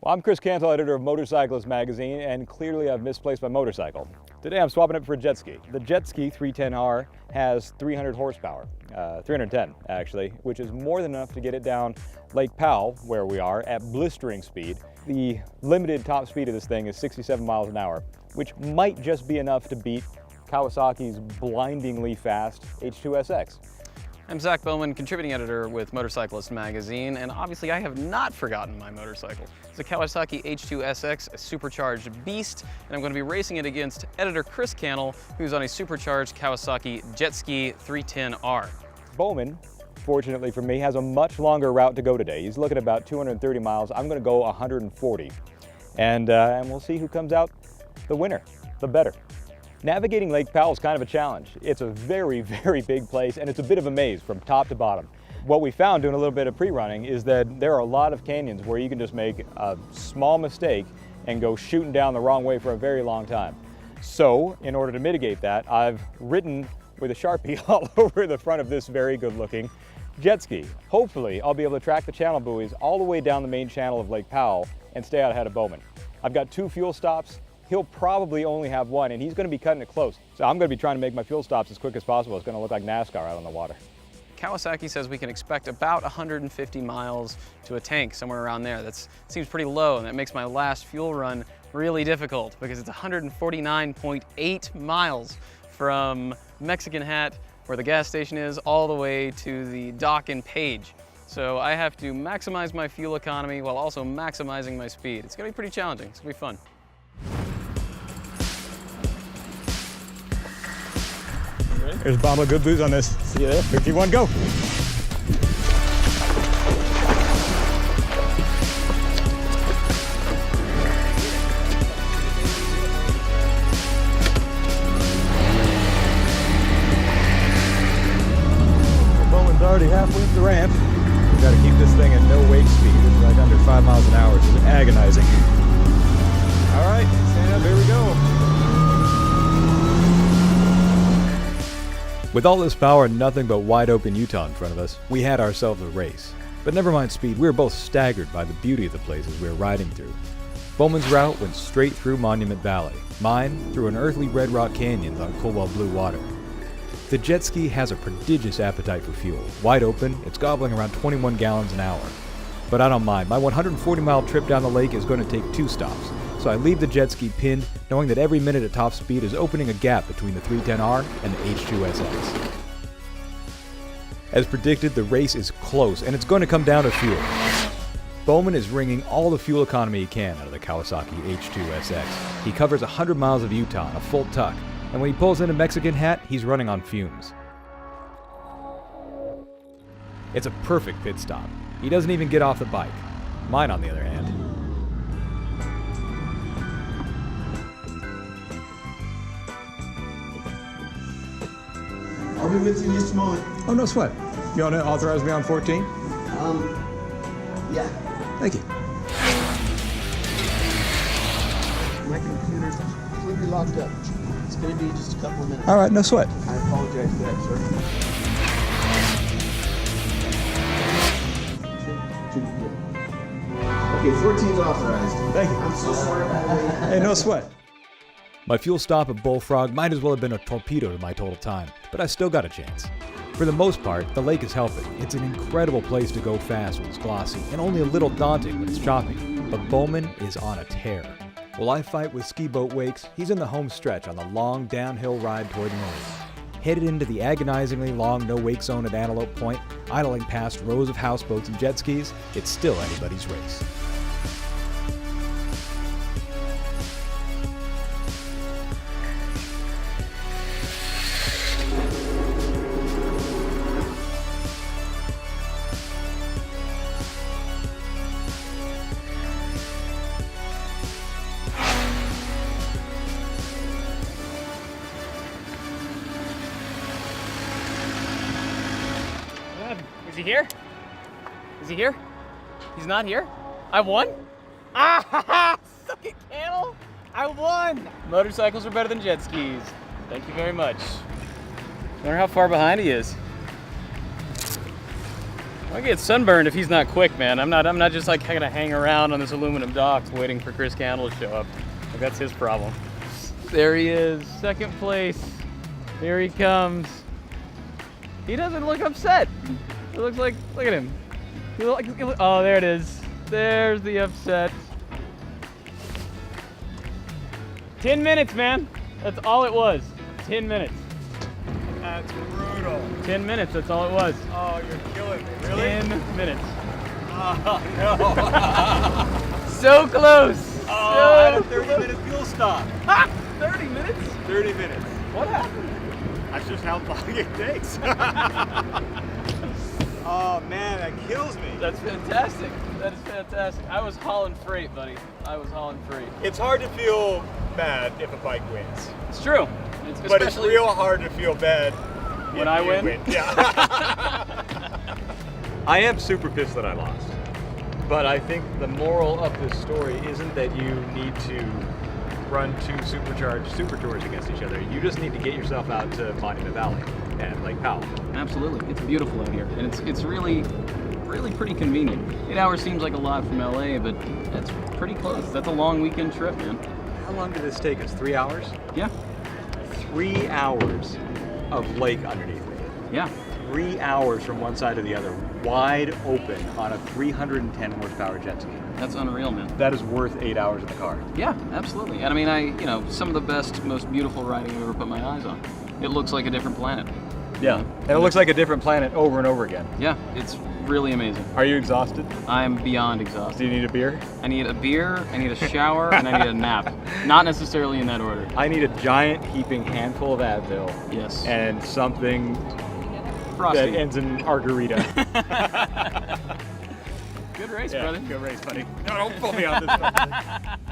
Well, I'm Chris Cantle, editor of Motorcyclist magazine, and clearly I've misplaced my motorcycle. Today I'm swapping it for a jet ski. The Jet Ski 310R has 300 horsepower, 310 actually, which is more than enough to get it down Lake Powell, where we are, at blistering speed. The limited top speed of this thing is 67 miles an hour, which might just be enough to beat Kawasaki's blindingly fast H2SX. I'm Zach Bowman, contributing editor with Motorcyclist magazine, and obviously I have not forgotten my motorcycle. It's a Kawasaki H2SX, a supercharged beast, and I'm going to be racing it against editor Chris Cantle, who's on a supercharged Kawasaki Jet Ski 310R. Bowman, fortunately for me, has a much longer route to go today. He's looking at about 230 miles. I'm going to go 140, and we'll see who comes out the winner, the better. Navigating Lake Powell is kind of a challenge. It's a very, very big place, and it's a bit of a maze from top to bottom. What we found doing a little bit of pre-running is that there are a lot of canyons where you can just make a small mistake and go shooting down the wrong way for a very long time. So, in order to mitigate that, I've written with a Sharpie all over the front of this very good-looking jet ski. Hopefully, I'll be able to track the channel buoys all the way down the main channel of Lake Powell and stay out ahead of Bowman. I've got 2 fuel stops. He'll probably only have 1, and he's going to be cutting it close. So I'm going to be trying to make my fuel stops as quick as possible. It's going to look like NASCAR out on the water. Kawasaki says we can expect about 150 miles to a tank, somewhere around there. That seems pretty low, and that makes my last fuel run really difficult because it's 149.8 miles from Mexican Hat, where the gas station is, all the way to the dock in Page. So I have to maximize my fuel economy while also maximizing my speed. It's going to be pretty challenging. It's going to be fun. There's a bottle of good booze on this. See you there. 3, 2, 1, go! Bowman's already halfway up the ramp. We've got to keep this thing at no wake speed. It's like under 5 miles an hour. It's agonizing. All right, stand up. Here we go. With all this power and nothing but wide open Utah in front of us, we had ourselves a race. But never mind speed, we were both staggered by the beauty of the places we were riding through. Bowman's route went straight through Monument Valley, mine through unearthly red rock canyons on cobalt blue water. The jet ski has a prodigious appetite for fuel. Wide open, it's gobbling around 21 gallons an hour. But I don't mind, my 140-mile trip down the lake is going to take 2 stops. So I leave the jet ski pinned, knowing that every minute at top speed is opening a gap between the 310R and the H2SX. As predicted, the race is close, and it's going to come down to fuel. Bowman is wringing all the fuel economy he can out of the Kawasaki H2SX. He covers 100 miles of Utah in a full tuck, and when he pulls into Mexican Hat, he's running on fumes. It's a perfect pit stop. He doesn't even get off the bike. Mine, on the other hand. I'll be with you in just a moment. Oh, no sweat. You want to authorize me on 14? Yeah. Thank you. My computer's completely locked up. It's gonna be just a couple of minutes. All right, no sweat. I apologize for that, sir. Okay, 14's authorized. Thank you. I'm so sorry about that. Hey, no sweat. My fuel stop at Bullfrog might as well have been a torpedo to my total time, but I still got a chance. For the most part, the lake is helping. It's an incredible place to go fast when it's glossy, and only a little daunting when it's choppy. But Bowman is on a tear. While I fight with ski boat wakes, he's in the home stretch on the long downhill ride toward North. Headed into the agonizingly long no-wake zone at Antelope Point, idling past rows of houseboats and jet skis, it's still anybody's race. Is he here? Is he here? He's not here? I won? Ah, suck it, Cantle! I won! Motorcycles are better than jet skis. Thank you very much. I wonder how far behind he is. I get sunburned if he's not quick, man. I'm not just like gonna hang around on this aluminum docks waiting for Chris Candle to show up. Like, that's his problem. There he is, second place. Here he comes. He doesn't look upset. It looks like, look at him. Oh, there it is. There's the upset. 10 minutes, man. That's all it was. 10 minutes. That's brutal. 10 minutes, that's all it was. Oh, you're killing me. Really? 10 minutes. Oh, no. So close. Oh, I had a So 30-minute fuel stop. Ha! 30 minutes? 30 minutes. What happened? That's just how long it takes. Oh, man, that kills me. That's fantastic. That is fantastic. I was hauling freight, buddy. I was hauling freight. It's hard to feel bad if a bike wins. It's true. But it's real hard to feel bad when if I you win. Yeah. I am super pissed that I lost. But I think the moral of this story isn't that you need to run two supercharged super tours against each other. You just need to get yourself out to Monument Valley and Lake Powell. Absolutely. It's beautiful out here. And it's really pretty convenient. 8 hours seems like a lot from LA, but that's pretty close. That's a long weekend trip, man. How long did this take us? 3 hours? Yeah. 3 hours of lake underneath me. Yeah. 3 hours from one side to the other, wide open on a 310 horsepower jet ski. That's unreal, man. That is worth 8 hours in the car. Yeah, absolutely. And I mean, some of the best, most beautiful riding I've ever put my eyes on. It looks like a different planet. Yeah. And it looks like a different planet over and over again. Yeah, it's really amazing. Are you exhausted? I'm beyond Do exhausted. you need a beer? I need a beer, I need a shower, and I need a nap. Not necessarily in that order. I need a giant heaping handful of Advil Yes. and something Frosty. that ends in Argarita. Good race, Yeah, brother. good race, buddy. No, don't pull me out this time.